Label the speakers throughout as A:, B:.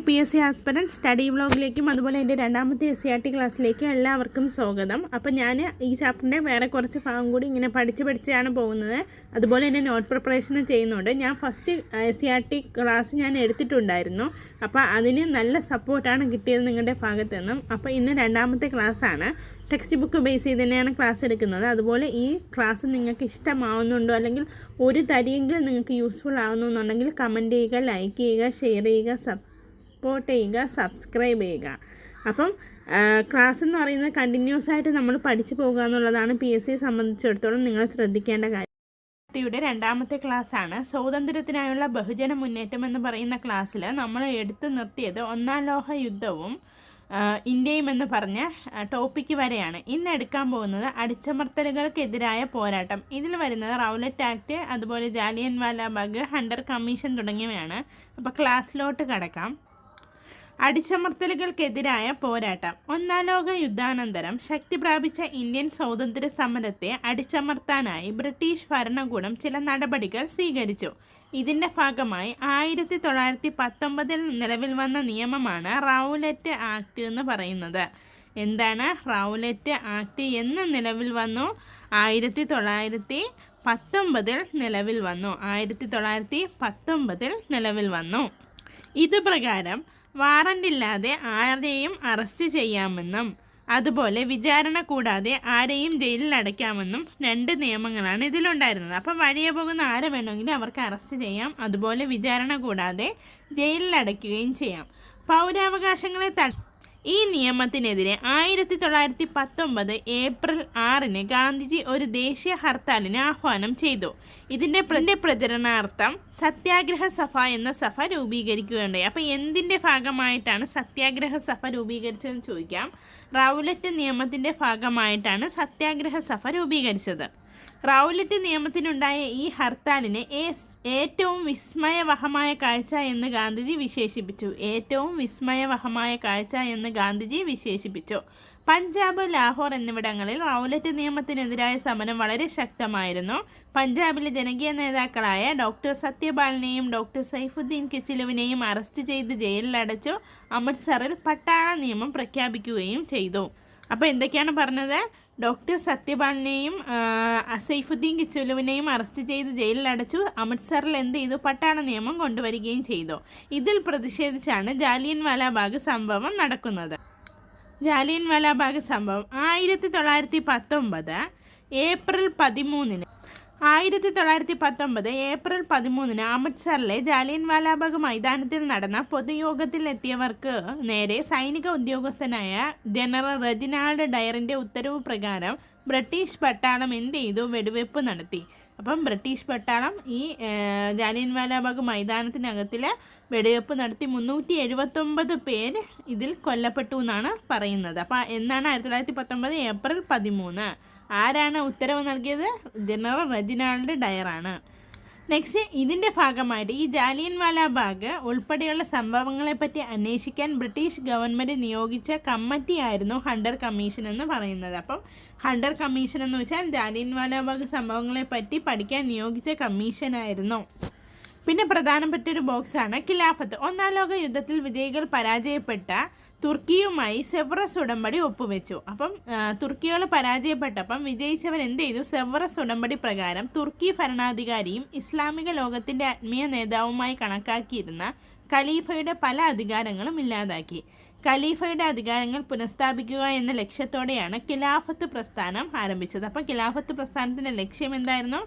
A: PSC aspirant study വ്ലോഗിലേക്കും അതുപോലെ എൻ്റെ രണ്ടാമത്തെ SCRT ക്ലാസ്സിലേക്കും എല്ലാവർക്കും സ്വാഗതം. അപ്പോൾ ഞാൻ ഈ ചാപ്റ്ററിൻ്റെ വേറെ കുറച്ച് ഭാഗം കൂടി ഇങ്ങനെ പഠിച്ചാണ് പോകുന്നത്. അതുപോലെ തന്നെ നോട്ട് പ്രിപ്പറേഷനും ചെയ്യുന്നുണ്ട്. ഞാൻ ഫസ്റ്റ് SCRT ക്ലാസ് ഞാൻ എടുത്തിട്ടുണ്ടായിരുന്നു. അപ്പോൾ അതിന് നല്ല സപ്പോർട്ടാണ് കിട്ടിയത് നിങ്ങളുടെ ഭാഗത്തു നിന്നും. അപ്പോൾ ഇന്ന് രണ്ടാമത്തെ ക്ലാസ്സാണ്. ടെക്സ്റ്റ് ബുക്ക് ബേസ് ചെയ്ത് തന്നെയാണ് ക്ലാസ് എടുക്കുന്നത്. അതുപോലെ ഈ ക്ലാസ് നിങ്ങൾക്ക് ഇഷ്ടമാവുന്നുണ്ടോ അല്ലെങ്കിൽ ഒരു തരിയെങ്കിലും നിങ്ങൾക്ക് യൂസ്ഫുൾ ആവുന്നുണ്ടെങ്കിൽ കമൻറ്റ് ചെയ്യുക, ലൈക്ക് ചെയ്യുക, ഷെയർ ചെയ്യുക, സപ്പോർട്ട് ചെയ്യുക, സബ്സ്ക്രൈബ് ചെയ്യുക. അപ്പം ക്ലാസ് എന്ന് പറയുന്നത് കണ്ടിന്യൂസ് ആയിട്ട് നമ്മൾ പഠിച്ചു പോകുക എന്നുള്ളതാണ് PSC സംബന്ധിച്ചിടത്തോളം നിങ്ങൾ ശ്രദ്ധിക്കേണ്ട കാര്യം. യുടെ രണ്ടാമത്തെ ക്ലാസ്സാണ്. സ്വാതന്ത്ര്യത്തിനായുള്ള ബഹുജന മുന്നേറ്റം എന്ന് പറയുന്ന ക്ലാസ്സിൽ നമ്മൾ എടുത്തു നിർത്തിയത് ഒന്നാം ലോക യുദ്ധവും ഇന്ത്യയും എന്ന് പറഞ്ഞ ടോപ്പിക്ക് വരെയാണ്. ഇന്ന് എടുക്കാൻ പോകുന്നത് അടിച്ചമർത്തലുകൾക്കെതിരായ പോരാട്ടം. ഇതിൽ വരുന്നത് റൗലറ്റ് ആക്ട്, അതുപോലെ ജാലിയൻ വാലാബാഗ്, ഹണ്ടർ കമ്മീഷൻ തുടങ്ങിയവയാണ്. അപ്പോൾ ക്ലാസ്സിലോട്ട് കടക്കാം. അടിച്ചമർത്തലുകൾക്കെതിരായ പോരാട്ടം. ഒന്നാം ലോക യുദ്ധാനന്തരം ശക്തി പ്രാപിച്ച ഇന്ത്യൻ സ്വാതന്ത്ര്യ സമരത്തെ അടിച്ചമർത്താനായി ബ്രിട്ടീഷ് ഭരണകൂടം ചില നടപടികൾ സ്വീകരിച്ചു. ഇതിൻ്റെ ഭാഗമായി 1919 നിലവിൽ വന്ന നിയമമാണ് റൗലറ്റ് ആക്ട് എന്ന് പറയുന്നത്. എന്താണ് റൗലറ്റ് ആക്ട് എന്ന് നിലവിൽ വന്നു? 1919 നിലവിൽ വന്നു. 1919 നിലവിൽ വന്നു. ഇത് പ്രകാരം വാറണ്ടില്ലാതെ ആരെയും അറസ്റ്റ് ചെയ്യാമെന്നും അതുപോലെ വിചാരണ കൂടാതെ ആരെയും ജയിലിൽ അടയ്ക്കാമെന്നും രണ്ട് നിയമങ്ങളാണ് ഇതിലുണ്ടായിരുന്നത്. അപ്പം വഴിയെ പോകുന്ന ആരെ വേണമെങ്കിലും അവർക്ക് അറസ്റ്റ് ചെയ്യാം, അതുപോലെ വിചാരണ കൂടാതെ ജയിലിൽ അടയ്ക്കുകയും ചെയ്യാം. പൗരാവകാശങ്ങളെ ഈ നിയമത്തിനെതിരെ 1919 ഏപ്രിൽ 6 ഗാന്ധിജി ഒരു ദേശീയ ഹർത്താലിന് ആഹ്വാനം ചെയ്തു. ഇതിൻ്റെ പ്രചരണാർത്ഥം സത്യാഗ്രഹ സഭ എന്ന സഭ രൂപീകരിക്കുകയുണ്ടായി. അപ്പോൾ എന്തിൻ്റെ ഭാഗമായിട്ടാണ് സത്യാഗ്രഹ സഭ രൂപീകരിച്ചതെന്ന് ചോദിക്കാം. റൗലറ്റ് നിയമത്തിൻ്റെ ഭാഗമായിട്ടാണ് സത്യാഗ്രഹ സഭ രൂപീകരിച്ചത്. റൗലറ്റ് നിയമത്തിനുണ്ടായ ഈ ഹർത്താലിനെ ഏറ്റവും വിസ്മയവഹമായ കാഴ്ച എന്ന് ഗാന്ധിജി വിശേഷിപ്പിച്ചു. ഏറ്റവും വിസ്മയവഹമായ കാഴ്ച എന്ന് ഗാന്ധിജി വിശേഷിപ്പിച്ചു. പഞ്ചാബ്, ലാഹോർ എന്നിവിടങ്ങളിൽ റൗലറ്റ് നിയമത്തിനെതിരായ സമരം വളരെ ശക്തമായിരുന്നു. പഞ്ചാബിലെ ജനകീയ നേതാക്കളായ ഡോക്ടർ സത്യപാലിനെയും ഡോക്ടർ സൈഫുദ്ദീൻ കിച്ചിലുവിനെയും അറസ്റ്റ് ചെയ്ത് ജയിലിലടച്ചു. അമൃത്സറിൽ പട്ടാള നിയമം പ്രഖ്യാപിക്കുകയും ചെയ്തു. അപ്പോൾ എന്തൊക്കെയാണ് പറഞ്ഞത്? ഡോക്ടർ സത്യപാലിനെയും സൈഫുദ്ദീൻ കിച്ചുലുവിനെയും അറസ്റ്റ് ചെയ്ത് ജയിലിലടച്ചു. അമൃത്സറിൽ എന്ത് ചെയ്തു? പട്ടാള നിയമം കൊണ്ടുവരികയും ചെയ്തു. ഇതിൽ പ്രതിഷേധിച്ചാണ് ജാലിയൻ വാലാബാഗ് സംഭവം നടക്കുന്നത്. ജാലിയൻ വാലാബാഗ് സംഭവം 1919 ഏപ്രിൽ 13 അമൃത്സറിലെ ജാലിയൻ വാലാബാഗ് മൈതാനത്തിൽ നടന്ന പൊതുയോഗത്തിലെത്തിയവർക്ക് നേരെ സൈനിക ഉദ്യോഗസ്ഥനായ ജനറൽ റെജിനാൾഡ് ഡയറിൻ്റെ ഉത്തരവ് പ്രകാരം ബ്രിട്ടീഷ് പട്ടാളം എന്ത് ചെയ്തു? വെടിവെപ്പ് നടത്തി. അപ്പം ബ്രിട്ടീഷ് പട്ടാളം ഈ ജാലിയൻ വാലാബാഗ് മൈതാനത്തിനകത്തിൽ വെടിവെപ്പ് നടത്തി. 379 പേര് ഇതിൽ കൊല്ലപ്പെട്ടു എന്നാണ് പറയുന്നത്. അപ്പോൾ എന്നാണ് 1919 ഏപ്രിൽ 13. ആരാണ് ഉത്തരവ് നൽകിയത്? General Reginald ഡയറാണ്. നെക്സ്റ്റ്, ഇതിൻ്റെ ഭാഗമായിട്ട് ഈ ജാലിയൻ വാലാബാഗ് ഉൾപ്പെടെയുള്ള സംഭവങ്ങളെപ്പറ്റി അന്വേഷിക്കാൻ ബ്രിട്ടീഷ് ഗവൺമെൻറ് നിയോഗിച്ച കമ്മിറ്റിയായിരുന്നു ഹണ്ടർ കമ്മീഷൻ എന്ന് പറയുന്നത്. അപ്പം ഹണ്ടർ കമ്മീഷൻ എന്ന് വെച്ചാൽ ജാലിയൻ വാലാബാഗ് സംഭവങ്ങളെപ്പറ്റി പഠിക്കാൻ നിയോഗിച്ച കമ്മീഷനായിരുന്നു. പിന്നെ പ്രധാനപ്പെട്ട ഒരു ബോക്സാണ് ഖിലാഫത്ത്. ഒന്നാം ലോക യുദ്ധത്തിൽ വിജയികൾ പരാജയപ്പെട്ട തുർക്കിയുമായി സെവറസ് ഉടമ്പടി ഒപ്പുവെച്ചു. അപ്പം തുർക്കികൾ പരാജയപ്പെട്ടപ്പം വിജയിച്ചവർ എന്ത് ചെയ്തു? സെവറസ് ഉടമ്പടി പ്രകാരം തുർക്കി ഭരണാധികാരിയും ഇസ്ലാമിക ലോകത്തിൻ്റെ ആത്മീയ നേതാവുമായി കണക്കാക്കിയിരുന്ന ഖലീഫയുടെ പല അധികാരങ്ങളും ഇല്ലാതാക്കി. ഖലീഫയുടെ അധികാരങ്ങൾ പുനഃസ്ഥാപിക്കുക എന്ന ലക്ഷ്യത്തോടെയാണ് ഖിലാഫത്ത് പ്രസ്ഥാനം ആരംഭിച്ചത്. അപ്പം ഖിലാഫത്ത് പ്രസ്ഥാനത്തിൻ്റെ ലക്ഷ്യം എന്തായിരുന്നു?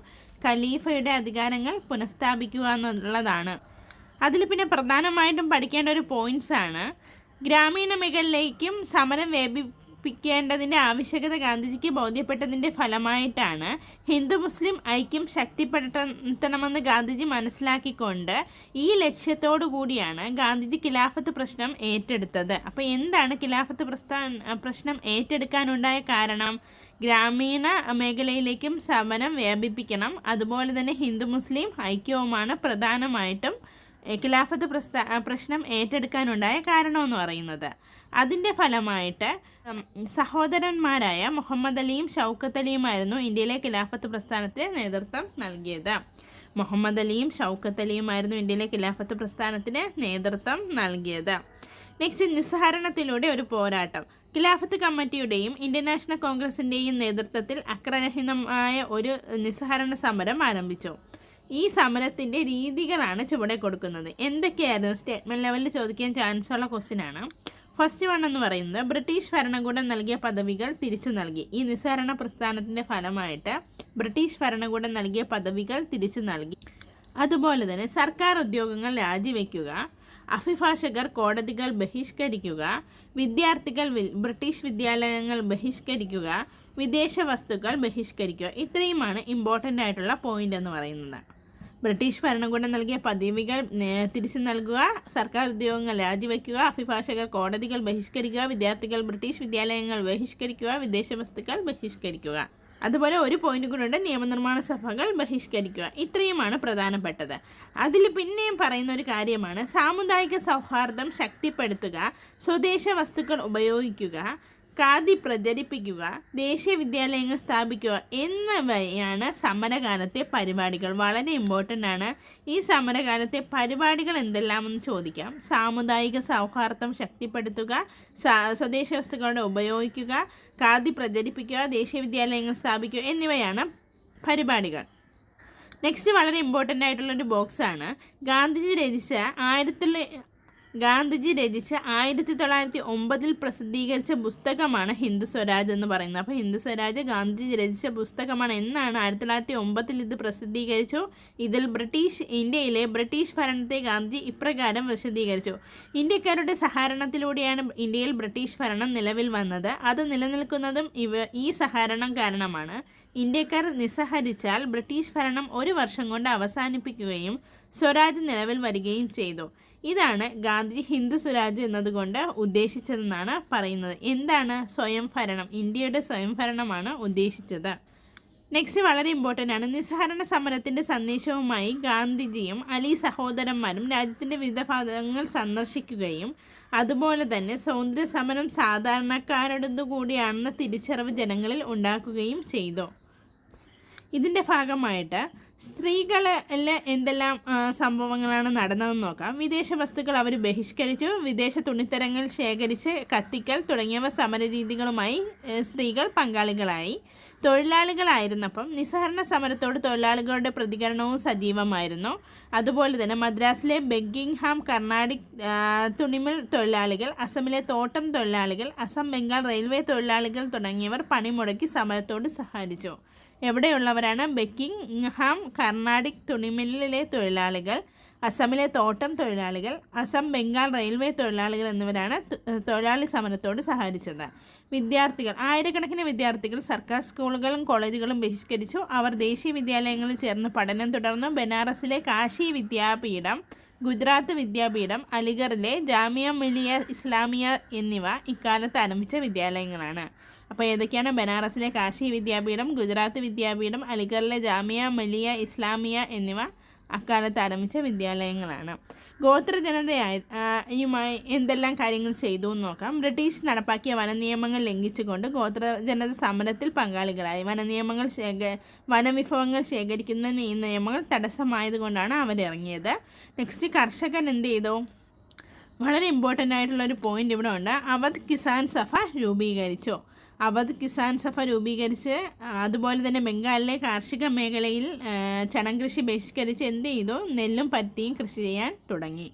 A: ഖലീഫയുടെ അധികാരങ്ങൾ പുനഃസ്ഥാപിക്കുക എന്നുള്ളതാണ്. അതിൽ പിന്നെ പ്രധാനമായിട്ടും പഠിക്കേണ്ട ഒരു പോയിൻറ്റ്സാണ് ഗ്രാമീണ മേഖലയിലേക്കും സമരം വ്യാപിപ്പിക്കേണ്ടതിൻ്റെ ആവശ്യകത ഗാന്ധിജിക്ക് ബോധ്യപ്പെട്ടതിൻ്റെ ഫലമായിട്ടാണ് ഹിന്ദു മുസ്ലിം ഐക്യം ശക്തിപ്പെടുത്തണമെന്ന് ഗാന്ധിജി മനസ്സിലാക്കിക്കൊണ്ട് ഈ ലക്ഷ്യത്തോടു കൂടിയാണ് ഗാന്ധിജി ഖിലാഫത്ത് പ്രശ്നം ഏറ്റെടുത്തത്. അപ്പോൾ എന്താണ് ഖിലാഫത്ത് പ്രശ്നം ഏറ്റെടുക്കാനുണ്ടായ കാരണം? ഗ്രാമീണ മേഖലയിലേക്കും സമരം വ്യാപിപ്പിക്കണം, അതുപോലെ തന്നെ ഹിന്ദു മുസ്ലിം ഐക്യവുമാണ് പ്രധാനമായിട്ടും ഖിലാഫത്ത് പ്രശ്നം ഏറ്റെടുക്കാനുണ്ടായ കാരണമെന്ന് പറയുന്നത്. അതിൻ്റെ ഫലമായിട്ട് സഹോദരന്മാരായ മുഹമ്മദ് അലിയും ഷൗക്കത്ത് അലിയുമായിരുന്നു ഇന്ത്യയിലെ ഖിലാഫത്ത് പ്രസ്ഥാനത്തിന് നേതൃത്വം നൽകിയത്. മുഹമ്മദ് അലിയും ഷൗക്കത്ത് അലിയുമായിരുന്നു ഇന്ത്യയിലെ ഖിലാഫത്ത് പ്രസ്ഥാനത്തിന് നേതൃത്വം നൽകിയത്. നെക്സ്റ്റ്, നിസ്സഹരണത്തിലൂടെ ഒരു പോരാട്ടം. ഖിലാഫത്ത് കമ്മിറ്റിയുടെയും ഇന്ത്യൻ നാഷണൽ കോൺഗ്രസിൻ്റെയും നേതൃത്വത്തിൽ അക്രമരഹിതമായ ഒരു നിസ്സഹരണ സമരം ആരംഭിച്ചു. ഈ സമരത്തിൻ്റെ രീതികളാണ് ചുവടെ കൊടുക്കുന്നത്. എന്തൊക്കെയായിരുന്നു? സ്റ്റേറ്റ്മെൻറ്റ് ലെവലിൽ ചോദിക്കാൻ ചാൻസ് ഉള്ള ക്വസ്റ്റ്യനാണ്. ഫസ്റ്റ് വൺ എന്ന് പറയുന്നത് ബ്രിട്ടീഷ് ഭരണകൂടം നൽകിയ പദവികൾ തിരിച്ചു നൽകി. ഈ നിസ്സഹരണ പ്രസ്ഥാനത്തിൻ്റെ ഫലമായിട്ട് ബ്രിട്ടീഷ് ഭരണകൂടം നൽകിയ പദവികൾ തിരിച്ചു നൽകി. അതുപോലെ തന്നെ സർക്കാർ ഉദ്യോഗങ്ങൾ രാജിവെക്കുക, അഭിഭാഷകർ കോടതികൾ ബഹിഷ്കരിക്കുക, വിദ്യാർത്ഥികൾ ബ്രിട്ടീഷ് വിദ്യാലയങ്ങൾ ബഹിഷ്കരിക്കുക, വിദേശ വസ്തുക്കൾ ബഹിഷ്കരിക്കുക. ഇത്രയുമാണ് ഇമ്പോർട്ടൻ്റ് ആയിട്ടുള്ള പോയിൻ്റ് എന്ന് പറയുന്നത്. ബ്രിട്ടീഷ് ഭരണകൂടം നൽകിയ പദവികൾ തിരിച്ചു നൽകുക, സർക്കാർ ഉദ്യോഗങ്ങൾ രാജിവെക്കുക, അഭിഭാഷകർ കോടതികൾ ബഹിഷ്കരിക്കുക, വിദ്യാർത്ഥികൾ ബ്രിട്ടീഷ് വിദ്യാലയങ്ങൾ ബഹിഷ്കരിക്കുക, വിദേശ വസ്തുക്കൾ ബഹിഷ്കരിക്കുക. അതുപോലെ ഒരു പോയിന്റ് കൂടെ ഉണ്ട്, നിയമനിർമ്മാണ സഭകൾ ബഹിഷ്കരിക്കുക. ഇത്രയുമാണ് പ്രധാനപ്പെട്ടത്. അതിൽ പിന്നെയും പറയുന്ന ഒരു കാര്യമാണ് സാമുദായിക സൗഹാർദ്ദം ശക്തിപ്പെടുത്തുക, സ്വദേശ വസ്തുക്കൾ ഉപയോഗിക്കുക, ഖാദി പ്രചരിപ്പിക്കുക, ദേശീയ വിദ്യാലയങ്ങൾ സ്ഥാപിക്കുക എന്നിവയാണ് സമരകാലത്തെ പരിപാടികൾ. വളരെ ഇമ്പോർട്ടൻ്റ് ആണ്. ഈ സമരകാലത്തെ പരിപാടികൾ എന്തെല്ലാമെന്ന് ചോദിക്കാം. സാമുദായിക സൗഹാർദ്ദം ശക്തിപ്പെടുത്തുക, സ്വദേശ വസ്തുക്കളുടെ ഉപയോഗിക്കുക, ഖാദി പ്രചരിപ്പിക്കുക, ദേശീയ വിദ്യാലയങ്ങൾ സ്ഥാപിക്കുക എന്നിവയാണ് പരിപാടികൾ. നെക്സ്റ്റ് വളരെ ഇമ്പോർട്ടൻ്റ് ആയിട്ടുള്ളൊരു ബോക്സാണ്. ഗാന്ധിജി രചിച്ച 1909 പ്രസിദ്ധീകരിച്ച പുസ്തകമാണ് ഹിന്ദു സ്വരാജ് എന്ന് പറയുന്നത്. അപ്പോൾ ഹിന്ദു സ്വരാജ് ഗാന്ധിജി രചിച്ച പുസ്തകമാണ്. എന്നാണ് 1909 ഇത് പ്രസിദ്ധീകരിച്ചു. ഇതിൽ ഇന്ത്യയിലെ ബ്രിട്ടീഷ് ഭരണത്തെ ഗാന്ധിജി ഇപ്രകാരം വിശദീകരിച്ചു. ഇന്ത്യക്കാരുടെ സഹകരണത്തിലൂടെയാണ് ഇന്ത്യയിൽ ബ്രിട്ടീഷ് ഭരണം നിലവിൽ വന്നത്. അത് നിലനിൽക്കുന്നതും ഈ സഹകരണം കാരണമാണ്. ഇന്ത്യക്കാർ നിസ്സഹരിച്ചാൽ ബ്രിട്ടീഷ് ഭരണം 1 വർഷം കൊണ്ട് അവസാനിപ്പിക്കുകയും സ്വരാജ് നിലവിൽ വരികയും ചെയ്തു. ഇതാണ് ഗാന്ധിജി ഹിന്ദു സ്വരാജ് എന്നതുകൊണ്ട് ഉദ്ദേശിച്ചതെന്നാണ് പറയുന്നത്. എന്താണ്? സ്വയം ഭരണം, ഇന്ത്യയുടെ സ്വയം ഭരണമാണ് ഉദ്ദേശിച്ചത്. നെക്സ്റ്റ് വളരെ ഇമ്പോർട്ടൻ്റ് ആണ്. നിസ്സഹരണ സമരത്തിൻ്റെ സന്ദേശവുമായി ഗാന്ധിജിയും അലി സഹോദരന്മാരും രാജ്യത്തിൻ്റെ വിവിധ ഭാഗങ്ങൾ സന്ദർശിക്കുകയും അതുപോലെ തന്നെ സ്വാതന്ത്ര്യ സമരം സാധാരണക്കാരുടേതു കൂടിയാണെന്ന തിരിച്ചറിവ് ജനങ്ങളിൽ ഉണ്ടാക്കുകയും ചെയ്തു. ഇതിൻ്റെ ഭാഗമായിട്ട് സ്ത്രീകളിൽ എന്തെല്ലാം സംഭവങ്ങളാണ് നടന്നതെന്ന് നോക്കാം. വിദേശ വസ്തുക്കൾ അവർ ബഹിഷ്കരിച്ചു, വിദേശ തുണിത്തരങ്ങൾ ശേഖരിച്ച് കത്തിക്കൽ തുടങ്ങിയവ സമരരീതികളുമായി സ്ത്രീകൾ പങ്കാളികളായി. തൊഴിലാളികളായിരുന്നപ്പം നിസ്സഹരണ സമരത്തോട് തൊഴിലാളികളുടെ പ്രതികരണവും സജീവമായിരുന്നു. അതുപോലെ തന്നെ മദ്രാസിലെ ബെക്കിംഗ്ഹാം കർണാടിക് തുണിമിൽ തൊഴിലാളികൾ, അസമിലെ തോട്ടം തൊഴിലാളികൾ, അസം ബംഗാൾ റെയിൽവേ തൊഴിലാളികൾ തുടങ്ങിയവർ പണിമുടക്കി സമരത്തോട് സഹകരിച്ചു. എവിടെയുള്ളവരാണ്? ബെക്കിംഗ്ഹാം കർണാടിക് തുണിമില്ലിലെ തൊഴിലാളികൾ, അസമിലെ തോട്ടം തൊഴിലാളികൾ, അസം ബംഗാൾ റെയിൽവേ തൊഴിലാളികൾ എന്നിവരാണ് തൊഴിലാളി സമരത്തോട് സഹകരിച്ചത്. വിദ്യാർത്ഥികൾ, ആയിരക്കണക്കിന് വിദ്യാർത്ഥികൾ സർക്കാർ സ്കൂളുകളും കോളേജുകളും ബഹിഷ്കരിച്ചു. അവർ ദേശീയ വിദ്യാലയങ്ങളിൽ ചേർന്ന് പഠനം തുടർന്നു. ബനാറസിലെ കാശി വിദ്യാപീഠം, ഗുജറാത്ത് വിദ്യാപീഠം, അലിഗറിലെ ജാമിയ മിലിയ ഇസ്ലാമിയ എന്നിവ ഇക്കാലത്ത് ആരംഭിച്ച വിദ്യാലയങ്ങളാണ്. അപ്പോൾ ഏതൊക്കെയാണ്? ബനാറസിലെ കാശി വിദ്യാപീഠം, ഗുജറാത്ത് വിദ്യാപീഠം, അലിഗറിലെ ജാമിയ മിലിയ ഇസ്ലാമിയ എന്നിവ അക്കാലത്ത് ആരംഭിച്ച വിദ്യാലയങ്ങളാണ്. ഗോത്ര ജനതയുമായി എന്തെല്ലാം കാര്യങ്ങൾ ചെയ്തു എന്ന് നോക്കാം. ബ്രിട്ടീഷ് നടപ്പാക്കിയ വനനിയമങ്ങൾ ലംഘിച്ചുകൊണ്ട് ഗോത്ര ജനത സമരത്തിൽ പങ്കാളികളായി. വനവിഭവങ്ങൾ ശേഖരിക്കുന്ന ഈ നിയമങ്ങൾ തടസ്സമായതുകൊണ്ടാണ് അവരിറങ്ങിയത്. നെക്സ്റ്റ്, കർഷകൻ എന്ത് ചെയ്തു? വളരെ ഇമ്പോർട്ടൻ്റ് ആയിട്ടുള്ളൊരു പോയിൻ്റ് ഇവിടെ ഉണ്ട്. അവധ് കിസാൻ സഭ രൂപീകരിച്ചു. അതുപോലെ തന്നെ ബംഗാളിലെ കാർഷിക മേഖലയിൽ ചണം കൃഷി ബഹിഷ്കരിച്ച് എന്ത് ചെയ്തു? നെല്ലും പരുത്തിയും കൃഷി ചെയ്യാൻ തുടങ്ങി.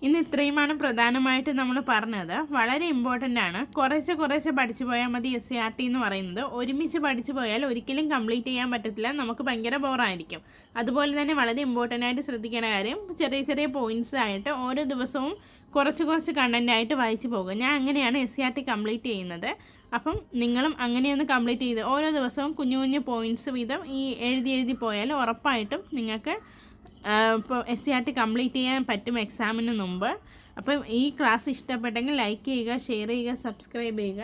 A: ഇന്ന് ഇത്രയുമാണ് പ്രധാനമായിട്ട് നമ്മൾ പറഞ്ഞത്. വളരെ ഇമ്പോർട്ടൻ്റ് ആണ്. കുറച്ച് പഠിച്ചു പോയാൽ മതി. SCERT എന്ന് പറയുന്നത് ഒരുമിച്ച് പഠിച്ചു പോയാൽ ഒരിക്കലും കംപ്ലീറ്റ് ചെയ്യാൻ പറ്റത്തില്ല. നമുക്ക് ഭയങ്കര ബോറായിരിക്കും. അതുപോലെ തന്നെ വളരെ ഇമ്പോർട്ടൻ്റ് ആയിട്ട് ശ്രദ്ധിക്കേണ്ട കാര്യം, ചെറിയ പോയിൻറ്റ്സ് ആയിട്ട് ഓരോ ദിവസവും കുറച്ച് കണ്ടൻ്റ് ആയിട്ട് വായിച്ചു പോകുക. ഞാൻ അങ്ങനെയാണ് SCERT കംപ്ലീറ്റ് ചെയ്യുന്നത്. അപ്പം നിങ്ങളും അങ്ങനെയൊന്ന് കംപ്ലീറ്റ് ചെയ്ത് ഓരോ ദിവസവും കുഞ്ഞു പോയിൻറ്റ്സ് വീതം ഈ എഴുതി പോയാൽ ഉറപ്പായിട്ടും നിങ്ങൾക്ക് ഇപ്പോൾ SCERT കംപ്ലീറ്റ് ചെയ്യാൻ പറ്റും എക്സാമിന് മുമ്പ്. അപ്പം ഈ ക്ലാസ് ഇഷ്ടപ്പെട്ടെങ്കിൽ ലൈക്ക് ചെയ്യുക, ഷെയർ ചെയ്യുക, സബ്സ്ക്രൈബ് ചെയ്യുക.